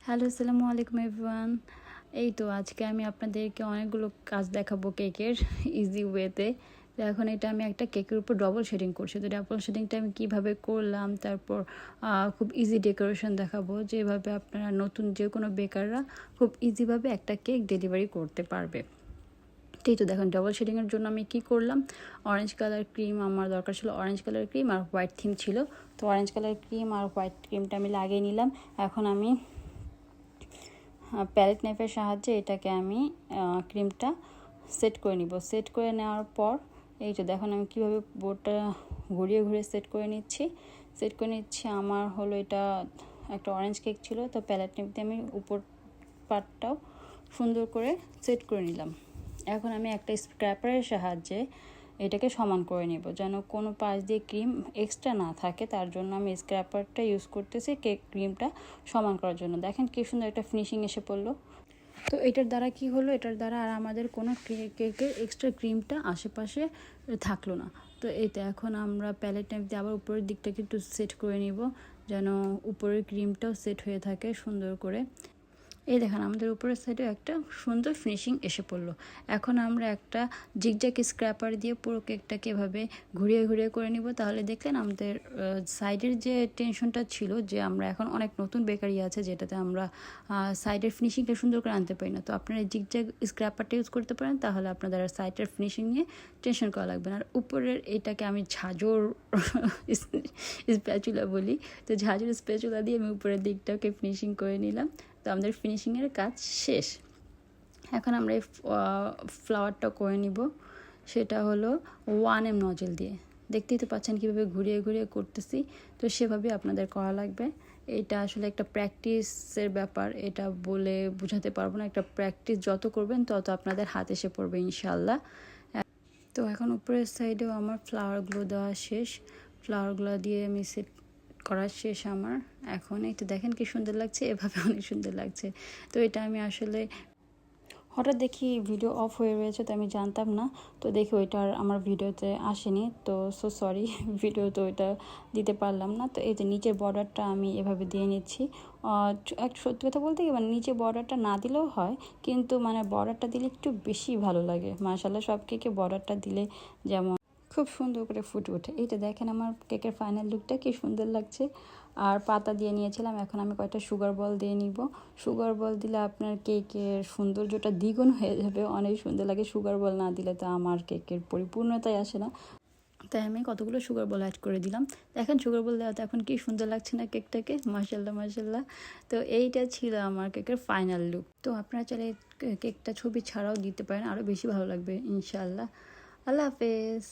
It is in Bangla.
হ্যালো, আসসালামু আলাইকুম এভরিওয়ান। এই তো আজকে আমি আপনাদেরকে অনেকগুলো কাজ দেখাবো কেকের ইজি ওয়েতে। তো এখন এটা আমি একটা কেকের উপর ডবল শেডিং করছি। তো ডবল শেডিংটা আমি কীভাবে করলাম, তারপর খুব ইজি ডেকোরেশন দেখাবো, যেভাবে আপনারা নতুন যে কোনো বেকাররা খুব ইজিভাবে একটা কেক ডেলিভারি করতে পারবে। এই তো দেখেন ডবল শেডিংয়ের জন্য আমি কি করলাম, অরেঞ্জ কালার ক্রিম আমার দরকার ছিল, অরেঞ্জ কালার ক্রিম আর হোয়াইট থিম ছিল। তো অরেঞ্জ কালার ক্রিম আর হোয়াইট ক্রিমটা আমি লাগিয়ে নিলাম। এখন আমি প্যালেট নাইফের সাহায্যে এটাকে আমি ক্রিমটা সেট করে নিব। সেট করে নেওয়ার পর এই তো দেখুন আমি কীভাবে বোর্ডটা ঘুরিয়ে ঘুরিয়ে সেট করে নিচ্ছি। আমার হলো এটা একটা অরেঞ্জ কেক ছিল, তো প্যালেট নাইফ দিয়ে আমি উপর পার্টটাও সুন্দর করে সেট করে নিলাম। এখন আমি একটা স্ক্র্যাপারের সাহায্যে এটাকে সমান করে নেব, যেন কোনো পাশ দিয়ে ক্রিম এক্সট্রা না থাকে। তার জন্য আমি স্ক্র্যাপারটা ইউজ করতেছি কেক ক্রিমটা সমান করার জন্য। দেখেন কি সুন্দর একটা ফিনিশিং এসে পড়লো। তো এটার দ্বারা কি হলো, এটার দ্বারা আর আমাদের কোনো কেকের এক্সট্রা ক্রিমটা আশেপাশে থাকলো না। তো এইটা এখন আমরা প্যালেট নাইফ দিয়ে আবার উপরের দিকটাকে একটু সেট করে নিব, যেন উপরের ক্রিমটাও সেট হয়ে থাকে সুন্দর করে। এই দেখেন আমাদের উপরের সাইডে একটা সুন্দর ফিনিশিং এসে পড়লো। এখন আমরা একটা জিগজ্যাগ স্ক্র্যাপার দিয়ে পুরো কেকটাকে এভাবে ঘুরিয়ে ঘুরিয়ে করে নিব। তাহলে দেখলেন আমাদের সাইডের যে টেনশনটা ছিল, যে আমরা এখন অনেক নতুন বেকারি আছে যেটাতে আমরা সাইডের ফিনিশিংটা সুন্দর করে আনতে পারি না। তো আপনারা জিগজ্যাগ স্ক্র্যাপারটা ইউজ করতে পারেন, তাহলে আপনাদের সাইডের ফিনিশিং নিয়ে টেনশন করা লাগবে না। আর উপরের এটাকে আমি ঝাঁঝর স্প্যাচুলা বলি, তো ঝাঁঝর স্প্যাচুলা দিয়ে আমি উপরের দিকটাকে ফিনিশিং করে নিলাম। তো আমাদের ফিনিশিংয়ের কাজ শেষ। এখন আমরা এই ফ্লাওয়ারটা করে নিব, সেটা হলো 1M নজল দিয়ে। দেখতেই তো পাচ্ছেন কীভাবে ঘুরিয়ে ঘুরিয়ে করতেছি। তো সেভাবে আপনাদের করা লাগবে। এটা আসলে একটা প্র্যাকটিসের ব্যাপার, এটা বলে বোঝাতে পারবো না। একটা প্র্যাকটিস যত করবেন তত আপনাদের হাত এসে পড়বে ইনশাল্লাহ। তো এখন উপরের সাইডেও আমার ফ্লাওয়ারগুলো দেওয়া শেষ, ফ্লাওয়ারগুলো দিয়ে আমি সেট করা শেষ আমার। এখন এই তো দেখেন কি সুন্দর লাগছে, এভাবে অনেক সুন্দর লাগছে। তো এটা আমি আসলে হঠাৎ দেখি ভিডিও অফ হয়ে রয়েছে, তো আমি জানতাম না। তো দেখি ওইটা আর আমার ভিডিওতে আসেনি, তো সরি ভিডিও তো ওইটা দিতে পারলাম না। তো এই যে নিচের বর্ডারটা আমি এভাবে দিয়ে নিচ্ছি। এক সত্যি কথা বলতে কি, মানে নিচে বর্ডারটা না দিলেও হয়, কিন্তু মানে বর্ডারটা দিলে একটু বেশি ভালো লাগে। মাশাআল্লাহ সব কেকে বর্ডারটা দিলে যেমন খুব সুন্দর করে ফুটে ওঠে। এইটা দেখেন আমার কেকের ফাইনাল লুকটা কি সুন্দর লাগছে। আর পাতা দিয়ে নিয়েছিলাম, এখন আমি কয়েকটা সুগার বল দিয়ে নিব। সুগার বল দিলে আপনার কেকের সৌন্দর্যটা দ্বিগুণ হয়ে যাবে, অনেক সুন্দর লাগে। সুগার বল না দিলে তো আমার কেকের পরিপূর্ণতাই আসে না। তাই আমি কতগুলো সুগার বল অ্যাড করে দিলাম। দেখেন সুগার বল দেওয়াতে এখন কি সুন্দর লাগছে না কেকটাকে, মাশাআল্লাহ মাশাআল্লাহ। তো এইটা ছিল আমার কেকের ফাইনাল লুক। তো আপনারা চাইলে কেকটা ছবি ছাড়াও দিতে পারেন, আরও বেশি ভালো লাগবে ইনশাআল্লাহ। আল্লাহ হাফেজ।